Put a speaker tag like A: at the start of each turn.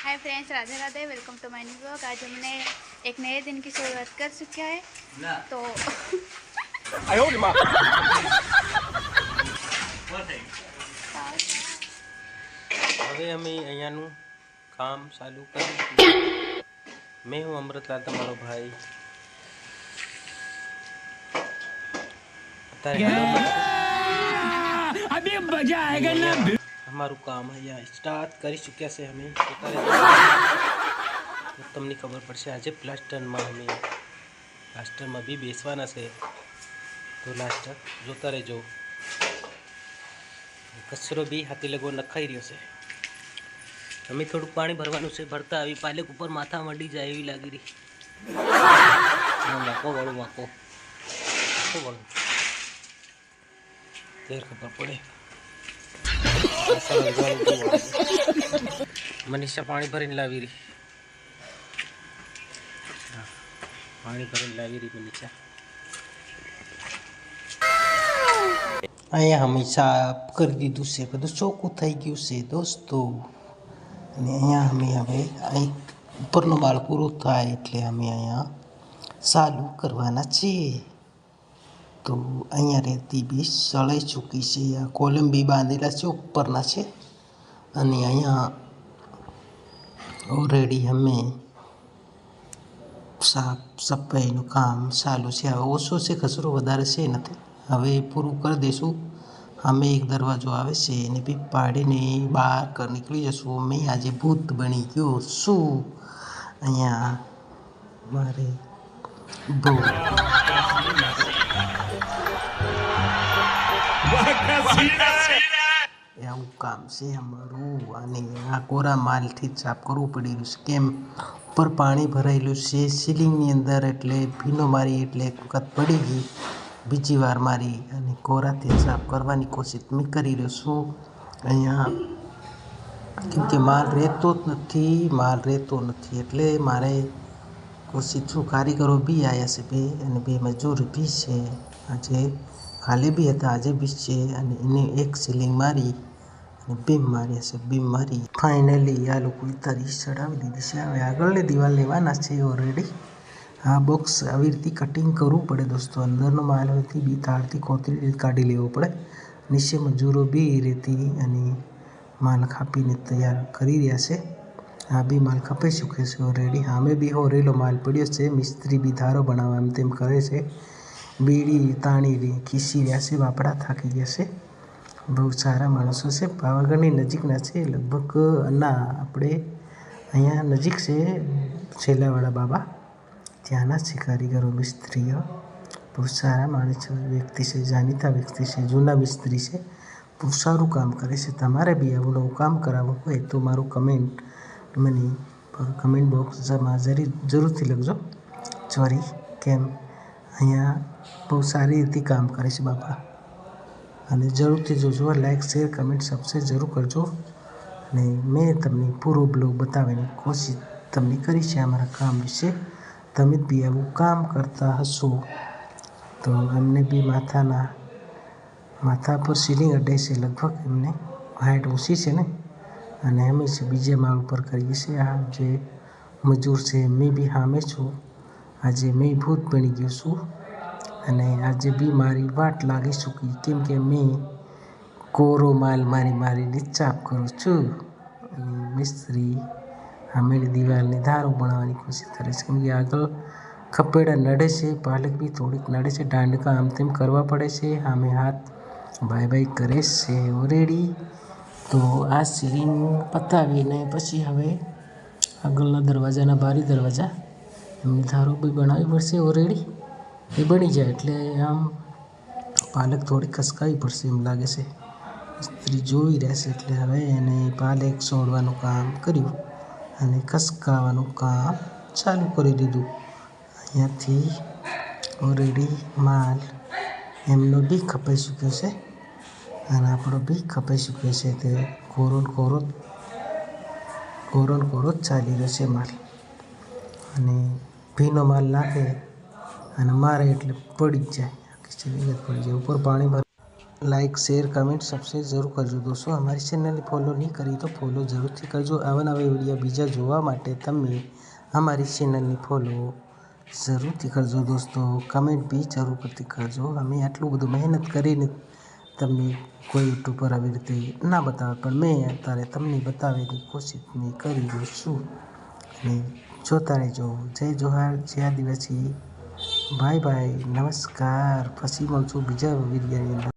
A: Hi friends, Radhe Radhe. Welcome to my new blog. आज हमने एक नए दिन की शुरुआत कर चुके हैं तो
B: હવે અમે અહીંયાનું કામ ચાલુ કર્યું. મેં હું અમૃતલાલ તમારો ભાઈ.
C: अभी मजा आएगा ना.
B: અમારું કામ અહીંયા સ્ટાર્ટ કરી ચૂક્યા છે અમે. તમને ખબર પડશે આજે પ્લાસ્ટરમાં બી બેસવાના છે, તો લાસ્ટ જોતા રહેજો. કચરો બી હાથી લગો નખાઈ રહ્યો છે. અમે થોડુંક પાણી ભરવાનું છે. ભરતા આવી પાલેક ઉપર માથા મંડી જાય એવી લાગી રહી. વાંકો વાળું વાંકો વાળું તેર ખબર પડે. મનીષા પાણી ભરીને લાવી રહી. પાણી ભરીને લાવી રહી મનીષા. અહીંયા હંમેશા કરી દીધું છે, બધું ચોખ્ખું થઈ ગયું છે દોસ્તો. અને અહીંયા અમે હવે એક ઉપરનો માળ પૂરો થાય એટલે અમે અહીંયા ચાલુ કરવાના છીએ. તો અહીંયા રેતી બી સળાઈ ચૂકી છે. આ કોલમ બી બાંધેલા છે, ઉપરના છે. અને અહીંયા ઓલરેડી અમે સાફ સફાઈનું કામ ચાલુ છે. હવે ઓછો છે, કચરો વધારે છે નથી. હવે પૂરું કરી દઈશું. અમે એક દરવાજો આવે છે એને બી પાડીને બહાર નીકળી જશું. મેં આજે ભૂત બની ગયો છું. અહીંયા મારે એવું કામ છે અમારું. અને આ કોરા માલથી જ સાફ કરવું પડી રહ્યું છે. કેમ ઉપર પાણી ભરાયેલું છે સીલિંગની અંદર, એટલે ભીનો મારી એટલે એક વખત પડી ગઈ. બીજી વાર મારી અને કોરાથી સાફ કરવાની કોશિશ મેં કરી રહ્યો છું. અહીંયા કેમ કે માલ રહેતો નથી એટલે મારે કોશિશ છું. કારીગરો બી આવ્યા છે બે, અને બે મજૂર બી છે. આજે કાલે બી હતા, આજે બી છે. અને એને એક સીલિંગ મારી અને બીમ માર્યા છે. બીમ મારી ફાઇનલી આ લોકોએ તરી ચડાવી દીધી છે. હવે આગળની દિવાલ લેવાના છે ઓલરેડી. આ બોક્સ આવી રીતે કટિંગ કરવું પડે દોસ્તો. અંદરનો માલ હોયથી બી તારથી કોતરી કાઢી લેવો પડે. નીચે મજૂરો બી રેતી અને માલ કાપીને તૈયાર કરી રહ્યા છે. આ બી માલ કપાઈ ચૂક્યો છે ઓલરેડી. સામે બી હોરેલો માલ પડ્યો છે. મિસ્ત્રી બી ધારો બનાવવા એમ તેમ કરે છે. બીડી તાણી ખીસી રહ્યા છે. બાપડા થાકી ગયા છે. બહુ સારા માણસો છે. પાવાગઢની નજીકના છે લગભગ. ના, આપણે અહીંયા નજીક છે છેલ્લાવાળા બાબા, ત્યાંના છે કારીગરો મિસ્ત્રીઓ. બહુ સારા માણસ વ્યક્તિ છે, જાણીતા વ્યક્તિ છે, જૂના મિસ્ત્રી છે. બહુ સારું કામ કરે છે. તમારે બી આવું નવું કામ કરાવવું હોય તો મારું કમેન્ટ બોક્સમાં જરૂરથી લખજો. સોરી, કેમ અહીંયા બહુ સારી રીતે કામ કરે છે બાપા. અને જરૂરથી જોજો. લાઈક, શેર, કમેન્ટ સબસ્ક્રાઈબ જરૂર કરજો. અને મેં તમને પૂરો બ્લોગ બતાવવાની કોશિશ તમને કરી છે અમારા કામ વિશે. તમે બી આવું કામ કરતા હશો તો એમને બી માથા પર સીલિંગ અડે છે લગભગ. એમને હાઈટ ઓછી છે ને, અને અમે છે બીજા માળ ઉપર કરીએ છીએ. આ જે મજૂર છે મેં બી સામે છું. આજે મેં ભૂત બની ગયો છું. અને આજે બી મારી વાટ લાગી ચૂકી, કેમ કે મેં કોરો માલ મારીને ચાપ કરું છું. અને મિસ્ત્રી સામેની દિવાલને ધારો બનાવવાની કોશિશ કરે છે. કેમ કે આગળ ખપેડા નડે છે, પાલક બી થોડીક નડે છે. દાંડકા આમ તેમ કરવા પડે છે. સામે હાથ બાય કરે છે ઓલરેડી. તો આ સીલિંગ પતાવીને પછી હવે આગળના દરવાજાના બારી દરવાજા એમને ધારો બી બનાવવી પડશે ઓલરેડી. એ બની જાય એટલે આમ પાલક થોડી ખસકાવી પડશે એમ લાગે છે. સ્ત્રી જોઈ રહેશે એટલે હવે એને પાલક છોડવાનું કામ કર્યું અને ખસકાવાનું કામ ચાલુ કરી દીધું. અહીંયાથી ઓલરેડી માલ એમનો બી ખપાઈ ચૂક્યો છે અને આપણો બી ખપાઈ ચૂક્યો છે. તે કોરો જ ચાલી રહ્યો છે માલ. અને ભીનો માલ નાખે અને મારે એટલે પડી જ જાય, પડી જાય. ઉપર પાણી ભરે લાઈક શેર કમેન્ટ સબસ્ક્રાઈબ જરૂર કરજો દોસ્તો. અમારી ચેનલને ફોલો નહીં કરી તો ફોલો જરૂરથી કરજો. આવા નવા વિડીયો બીજા જોવા માટે તમે અમારી ચેનલને ફોલો જરૂરથી કરજો દોસ્તો. કમેન્ટ બી જરૂરથી કરજો. અમે આટલું બધું મહેનત કરીને તમને કોઈ યુટ્યુબ પર આવી રીતે ના બતાવે, પણ મેં અત્યારે તમને બતાવવાની કોશિશ મેં કરી રહ્યો છું. અને જોતા રહેજો. જય જોહાર, જય આદિવાસી. બાય બાય, નમસ્કાર. પછી મળશું બીજા વિડીયોની અંદર.